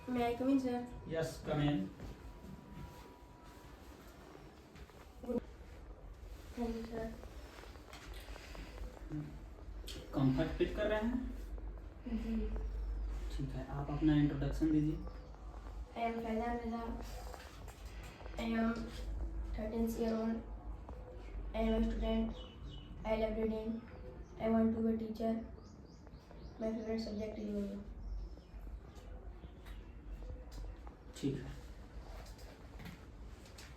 May I come in, sir? Yes, come in. Thank you, sir. Comfort pick कर रहे हैं? जी। ठीक है, आप अपना इंट्रोडक्शन दीजिए। I am Faizan Raza. I am 13 years old. I am a student. I love reading. I want to be a teacher. My favorite subject is Urdu. ठीक है।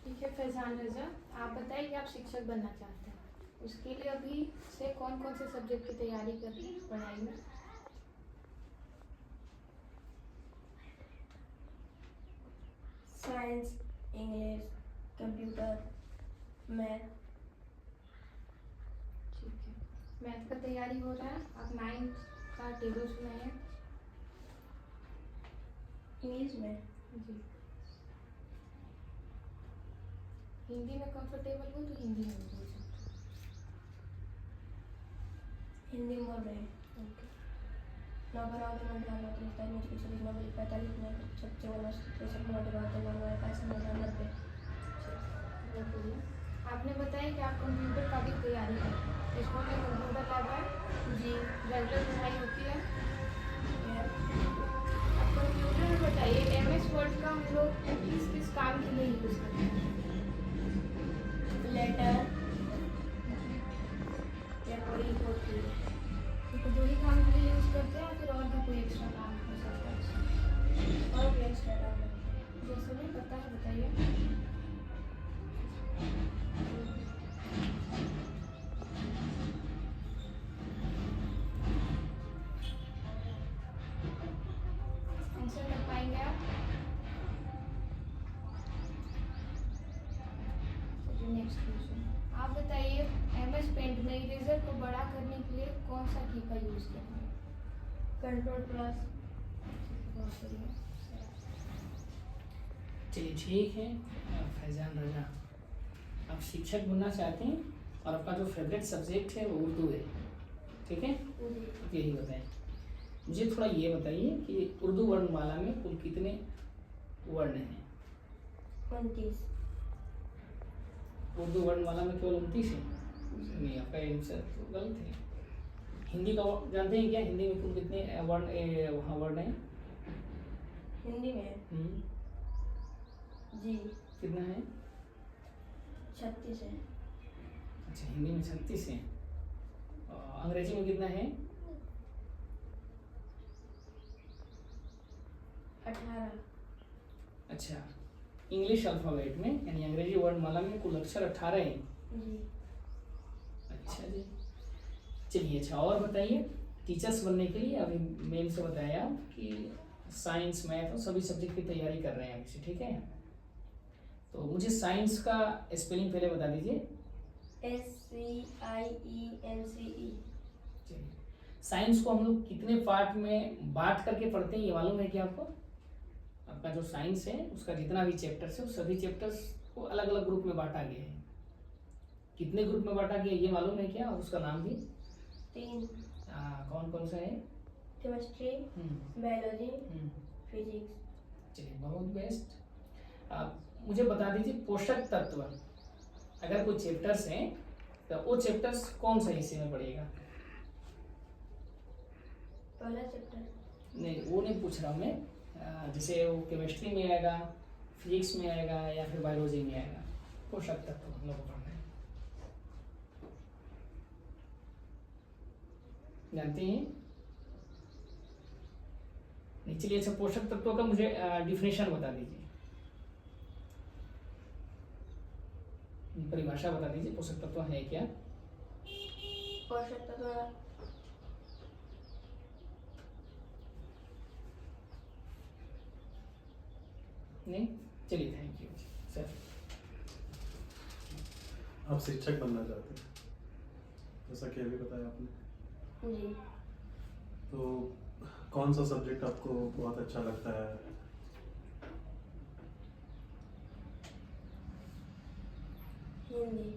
ठीक है फैजान रजा, आप बताइए कि आप शिक्षक बनना चाहते हैं, उसके लिए अभी से कौन कौन से सब्जेक्ट की तैयारी कर रहे हैं पढ़ाई में? Science, English, computer, math. ठीक है, मैथ का तैयारी हो रहा है, आप 9th का टेबल सुनाए हैं? इंग्लिश में जी। हिंदी में कंफर्टेबल हो तो हिंदी में बोल सकते हिंदी में बोल रहे हैं। हैं। ओके। नौकराओं के नोट डालना तो लिखता है न्यूज की 26 नौकरी 45 में 56 63 नोट बात नौ 85 नोट 90। बहुत बढ़िया। आपने बताया कि आप कंप्यूटर का भी तैयारी कर रहे हैं, स्कूल में कंप्यूटर लैब है? जी। रेगुलर पढ़ाई होती है? Yeah. आप कंप्यूटर में बताइए MS वर्ड का हम लोग किस किस काम के लिए यूज़ करते हैं? लेटर या कोई होती है। तो जो ही काम के लिए यूज़ करते हैं फिर और भी कोई एक्स्ट्रा काम हो सकता है? और भी एक्स्ट्रा काम है। जैसे नहीं पता है बताइए। आंसर कर पाएंगे आप? नेक्स्ट क्वेश्चन, आप बताइए MS पेंट में इरेजर को बड़ा करने के लिए कौन सा की का यूज़ करते हैं? कंट्रोल+। बहुत बढ़िया। चलिए ठीक है। फैजान रजा, आप शिक्षक बनना चाहते हैं और आपका जो फेवरेट सब्जेक्ट है वो उर्दू है, ठीक है? जी। आप यही बताएं। मुझे थोड़ा ये बताइए कि उर्दू वर्णमाला में कुल कितने वर्ण हैं? 29। उर्दू वर्णमाला में केवल 29 है? नहीं, आपका आंसर तो गलत है। हिंदी का जानते हैं क्या? हिंदी में कुल कितने वर्ण वहाँ वर्ण हैं? हिंदी में जी कितना है? 36 है। अच्छा, हिंदी में 36 है। अंग्रेजी में कितना है? 18। अच्छा, इंग्लिश अल्फ़ाबेट में यानी अंग्रेजी वर्णमाला में कुल अक्षर 18 हैं। जी। अच्छा जी, चलिए अच्छा और बताइए, टीचर्स बनने के लिए अभी मेन से बताया कि साइंस मैथ और सभी सब्जेक्ट की तैयारी कर रहे हैं अभी से, ठीक है? तो मुझे साइंस का स्पेलिंग पहले बता दीजिए। SCIENCE। चलिए, साइंस को हम लोग कितने पार्ट में बांट करके पढ़ते हैं ये मालूम है क्या आपको? आपका जो साइंस है उसका जितना भी चैप्टर्स है उस सभी चैप्टर्स को अलग अलग ग्रुप में बांटा गया है। कितने ग्रुप में बांटा गया ये मालूम है क्या? और उसका नाम भी 3। कौन कौन सा है? Chemistry, biology, physics. चलिए बहुत बेस्ट। आप मुझे बता दीजिए पोषक तत्व, अगर कोई चैप्टर्स हैं तो वो चैप्टर्स कौन सा हिस्से में पड़ेगा? पहला चैप्टर। नहीं, वो नहीं पूछ रहा हूँ मैं। जैसे वो केमिस्ट्री में आएगा, फिजिक्स में आएगा या फिर बायोलॉजी में आएगा? पोषक तत्व हम लोग को पढ़ना है, जानते हैं? नहीं, चलिए अच्छा पोषक तत्वों का मुझे डिफिनेशन बता दीजिए, परिभाषा बता दीजिए, पोषक तत्व है क्या? पोषक तत्व नहीं, चलिए थैंक यू सर। आप शिक्षक बनना चाहते हैं जैसा कि अभी बताया आपने, जी। तो कौन सा सब्जेक्ट आपको बहुत अच्छा लगता है? हिंदी।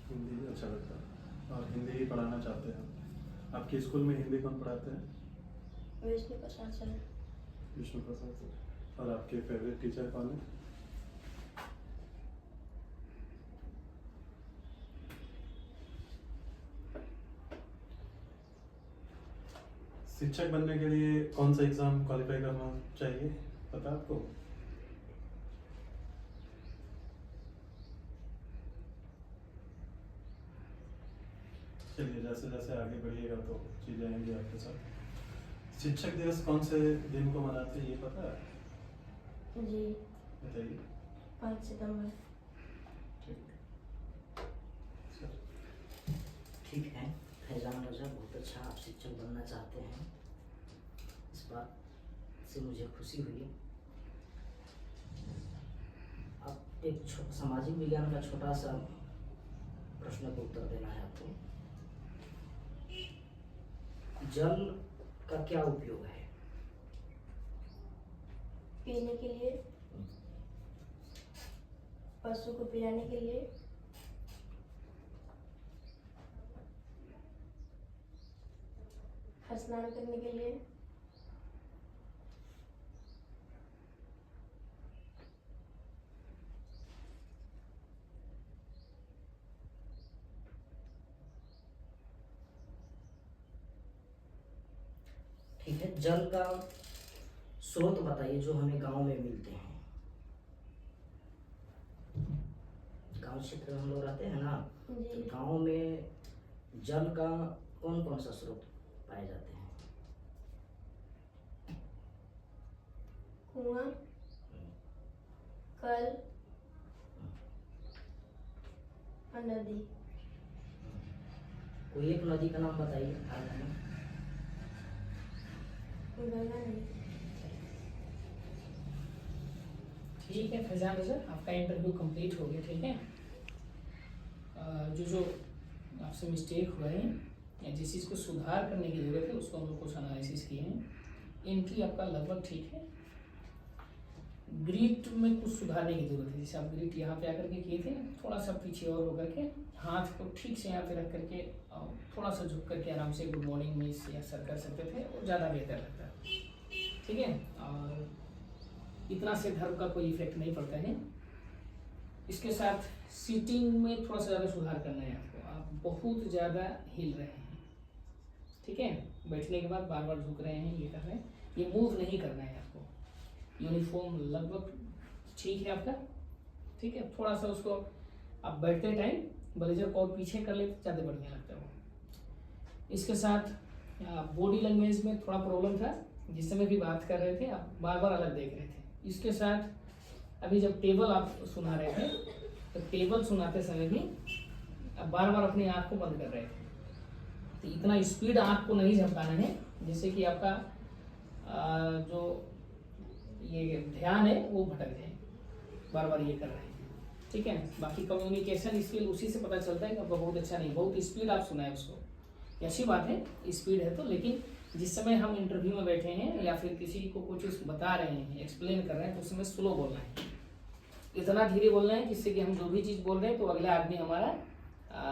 हिंदी अच्छा लगता है और हिंदी ही पढ़ाना चाहते हैं। आपके स्कूल में हिंदी कौन पढ़ाते हैं? विष्णु प्रसाद सर। विष्णु प्रसाद सर। और आपके फेवरेट टीचर कौन है? शिक्षक बनने के लिए कौन सा एग्जाम क्वालिफाई करना चाहिए, पता है आपको? चलिए, जैसे जैसे आगे बढ़िएगा तो चीजें आएंगी आपके साथ। शिक्षक दिवस कौन से दिन को मनाते हैं, ये पता है? जी, बताइए। 5 सितंबर। ठीक सर। ठीक है फैजान रजा, बहुत अच्छा आप शिक्षक बनना चाहते हैं, इस बात से मुझे खुशी हुई। अब एक सामाजिक विज्ञान का छोटा सा प्रश्न का उत्तर देना है आपको। जल का क्या उपयोग है? पीने के लिए, पशु को पिलाने के लिए, स्नान करने के लिए, ठीक है, जल का स्रोत बताइए जो हमें गांव में मिलते हैं। गांव क्षेत्र में हम लोग रहते हैं ना, तो जी, गांव में जल का कौन कौन सा स्रोत पाए जाते हैं? कुआं, कल और नदी। कोई एक नदी का नाम बताइए हाल में। गंगा नदी। ठीक है फैजान रजा, आपका इंटरव्यू कंप्लीट हो गया। ठीक है, जो आपसे मिस्टेक हुए हैं या जिस चीज़ को सुधार करने की ज़रूरत है उसको हम लोग कुछ एनालिसिस किए हैं। एंट्री आपका लगभग ठीक है। ग्रिट में कुछ सुधारने की जरूरत है। जैसे आप ग्रिट यहाँ पे आकर के किए थे, थोड़ा सा पीछे और होकर के हाथ को ठीक से यहाँ पे रख करके और थोड़ा सा झुक करके आराम से गुड मॉर्निंग मिस या सर कर सकते थे, और ज़्यादा बेहतर लगता है। ठीक है, और इतना से धर्म का कोई इफेक्ट नहीं पड़ता है। इसके साथ सीटिंग में थोड़ा सा ज़्यादा सुधार करना है आपको। आप बहुत ज़्यादा हिल रहे हैं। ठीक है, बैठने के बाद बार बार झुक रहे हैं, ये कर रहे हैं, ये मूव नहीं करना है आपको। यूनिफॉर्म लगभग ठीक है आपका। ठीक है, थोड़ा सा उसको आप बैठते टाइम ब्लेजर को और पीछे कर लेते ज़्यादा बढ़िया लगता है वो। इसके साथ बॉडी लैंग्वेज में थोड़ा प्रॉब्लम था, जिस समय भी बात कर रहे थे आप बार बार अलग देख रहे थे। इसके साथ अभी जब टेबल आप सुना रहे थे तो टेबल सुनाते समय भी आप बार बार अपनी आँख को बंद कर रहे थे। तो इतना स्पीड आँख को नहीं झपकाना है जिससे कि आपका जो ये ध्यान है वो भटक जाए, बार बार ये कर रहे हैं। ठीक है, बाकी कम्युनिकेशन स्किल उसी से पता चलता है कि आपका बहुत अच्छा नहीं, बहुत स्पीड आप सुनाए उसको। ये अच्छी बात है स्पीड है तो, लेकिन जिस समय हम इंटरव्यू में बैठे हैं या फिर किसी को कुछ बता रहे हैं, एक्सप्लेन कर रहे हैं, तो उस समय स्लो बोलना है, इतना धीरे बोलना है जिससे कि हम जो भी चीज़ बोल रहे हैं तो अगला आदमी हमारा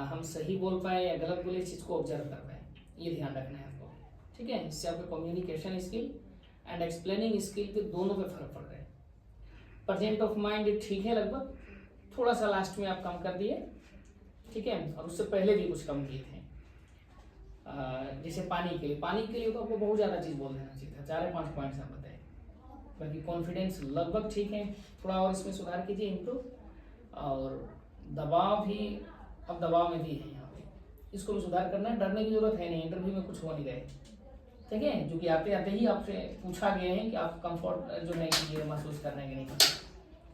हम सही बोल पाए या गलत बोले, इस चीज़ को ऑब्जर्व कर पाए। ये ध्यान रखना है आपको। ठीक है, इससे आपका communication skill and explaining skill पे दोनों पे फर्क पड़ रहा है। प्रेजेंट ऑफ माइंड ठीक है लगभग, थोड़ा सा लास्ट में आप कम कर दिए। ठीक है, और उससे पहले भी कुछ कम किए थे। जैसे पानी के लिए तो आपको बहुत ज़्यादा चीज़ बोल देना चाहिए था, 4 या 5 पॉइंट्स आप बताए। बाकी कॉन्फिडेंस लगभग ठीक है, थोड़ा और इसमें सुधार कीजिए, इम्प्रूव। और दबाव भी, अब दबाव में भी है यहाँ पे, इसको भी सुधार करना है। डरने की जरूरत है नहीं, इंटरव्यू में कुछ हो नहीं रहा है। ठीक है, जो कि आते आते ही आपसे पूछा गया है कि आप कंफर्ट जो है ये महसूस कर रहे हैं कि नहीं,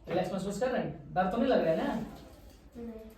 रिलैक्स महसूस कर रहे हैं, डर तो नहीं लग रहा है ना? नहीं।